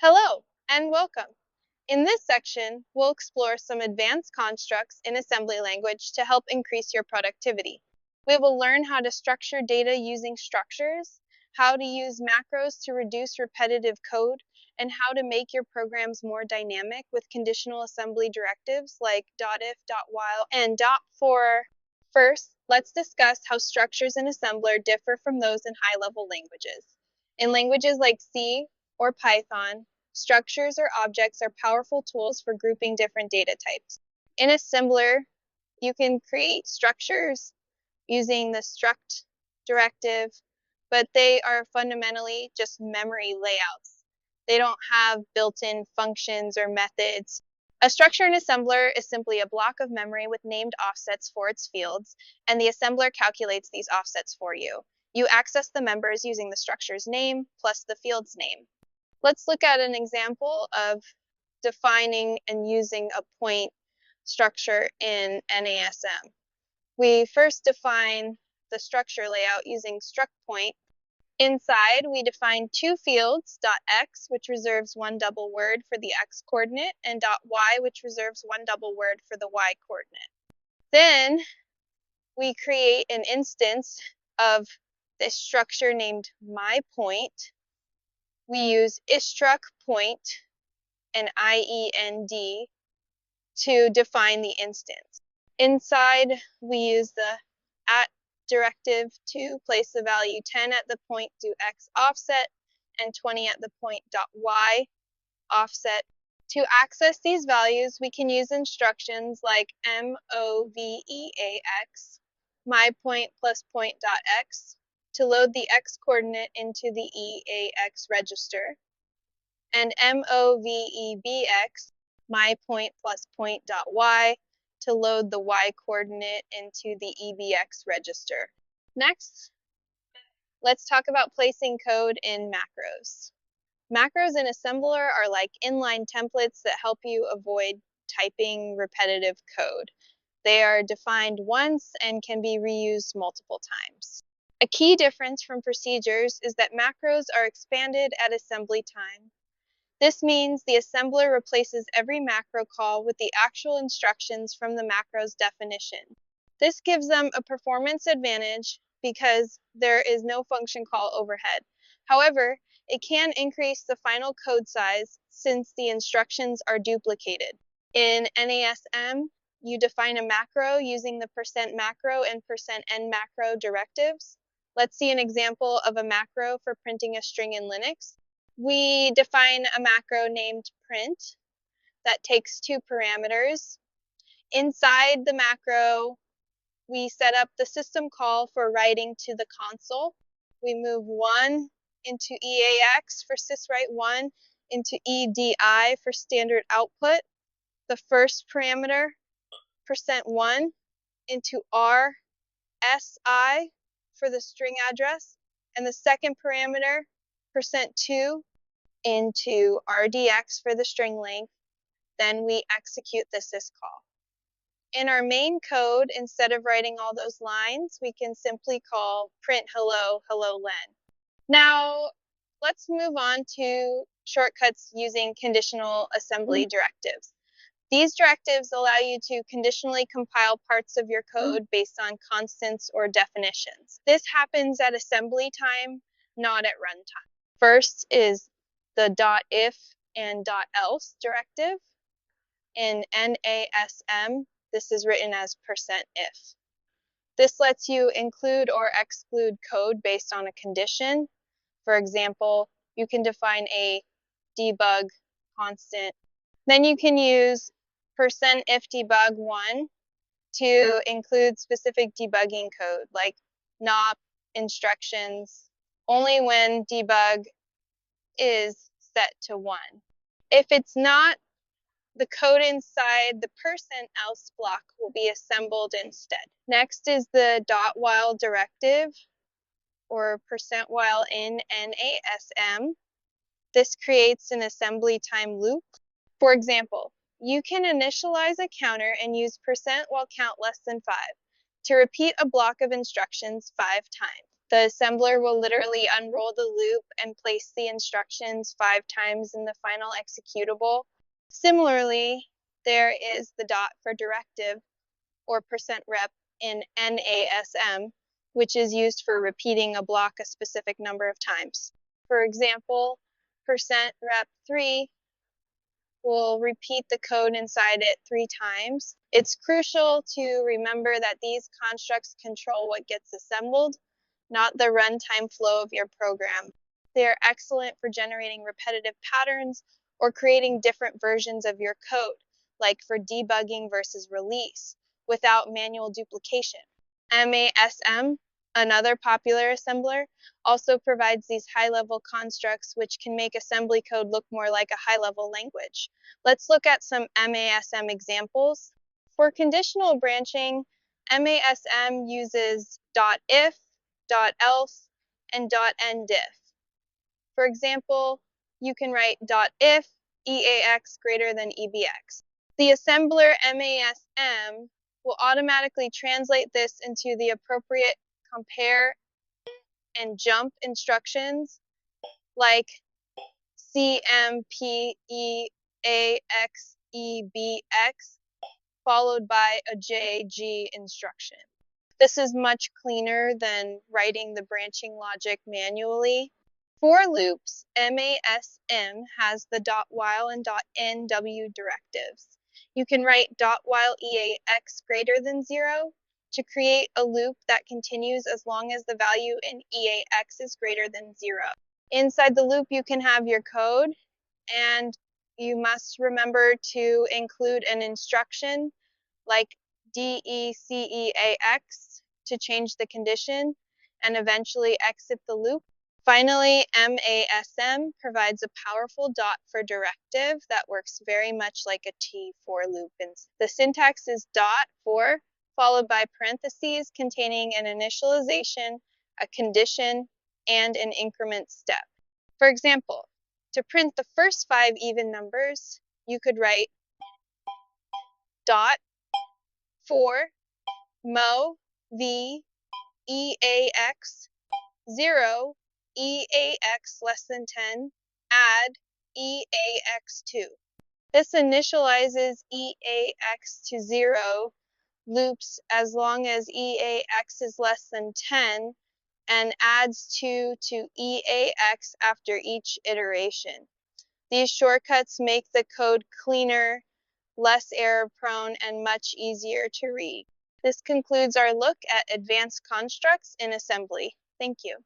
Hello and welcome. In this section, we'll explore some advanced constructs in assembly language to help increase your productivity. We will learn how to structure data using structures, how to use macros to reduce repetitive code, and how to make your programs more dynamic with conditional assembly directives like .if, .while, and .for. First, let's discuss how structures in assembler differ from those in high-level languages. In languages like C or Python, structures or objects are powerful tools for grouping different data types. In assembler, you can create structures using the struct directive, but they are fundamentally just memory layouts. They don't have built-in functions or methods. A structure in assembler is simply a block of memory with named offsets for its fields, and the assembler calculates these offsets for you. You access the members using the structure's name plus the field's name. Let's look at an example of defining and using a point structure in NASM. We first define the structure layout using struct point. Inside, we define two fields, .x, which reserves one double word for the x coordinate, and .y, which reserves one double word for the y coordinate. Then we create an instance of this structure named myPoint. We use istruct_point and IEND to define the instance. Inside, we use the at directive to place the value 10 at the point do x offset and 20 at the point .y offset. To access these values, we can use instructions like moveax, myPoint plus point.x, to load the x coordinate into the EAX register, and movebx, myPoint plus point.y, to load the y coordinate into the EBX register. Next, let's talk about placing code in macros. Macros in assembler are like inline templates that help you avoid typing repetitive code. They are defined once and can be reused multiple times. A key difference from procedures is that macros are expanded at assembly time. This means the assembler replaces every macro call with the actual instructions from the macro's definition. This gives them a performance advantage because there is no function call overhead. However, it can increase the final code size since the instructions are duplicated. In NASM, you define a macro using the %macro and %n macro directives. Let's see an example of a macro for printing a string in Linux. We define a macro named print that takes two parameters. Inside the macro, we set up the system call for writing to the console. We move 1 into EAX for syswrite1 into EDI for standard output. The first parameter, %1, into RSI for the string address, and the second parameter, %2, into RDX for the string length. Then we execute the syscall. In our main code, instead of writing all those lines, we can simply call print hello, hello len. Now, let's move on to shortcuts using conditional assembly directives. These directives allow you to conditionally compile parts of your code based on constants or definitions. This happens at assembly time, not at runtime. First is the .if and .else directive. In NASM, this is written as %if. This lets you include or exclude code based on a condition. For example, you can define a debug constant. Then you can use %ifDebug1 to include specific debugging code, like NOP instructions, only when debug is set to 1. If it's not, the code inside the %else block will be assembled instead. Next is the .while directive, or %while in NASM. This creates an assembly time loop. For example, you can initialize a counter and use % while count less than 5 to repeat a block of instructions 5 times. The assembler will literally unroll the loop and place the instructions 5 times in the final executable. Similarly, there is the dot for directive or %rep in NASM, which is used for repeating a block a specific number of times. For example, %rep3 will repeat the code inside it 3 times. It's crucial to remember that these constructs control what gets assembled, not the runtime flow of your program. They are excellent for generating repetitive patterns or creating different versions of your code, like for debugging versus release, without manual duplication. MASM, another popular assembler, also provides these high-level constructs which can make assembly code look more like a high-level language. Let's look at some MASM examples. For conditional branching, MASM uses .if, .else, and .ndiff. For example, you can write .if EAX greater than EBX. The assembler MASM will automatically translate this into the appropriate compare and jump instructions like CMPEAXEBX followed by a JG instruction. This is much cleaner than writing the branching logic manually. For loops, MASM has the .while and .nw directives. You can write .while EAX greater than 0 to create a loop that continues as long as the value in EAX is greater than 0. Inside the loop, you can have your code, and you must remember to include an instruction like DECEAX to change the condition and eventually exit the loop. Finally, MASM provides a powerful dot for directive that works very much like a T for loop. The syntax is dot for followed by parentheses containing an initialization, a condition, and an increment step. For example, to print the first 5 even numbers, you could write dot for mo v EAX 0 EAX less than 10 add EAX2. This initializes EAX to 0 loops as long as EAX is less than 10 and adds 2 to EAX after each iteration. These shortcuts make the code cleaner, less error-prone, and much easier to read. This concludes our look at advanced constructs in assembly. Thank you.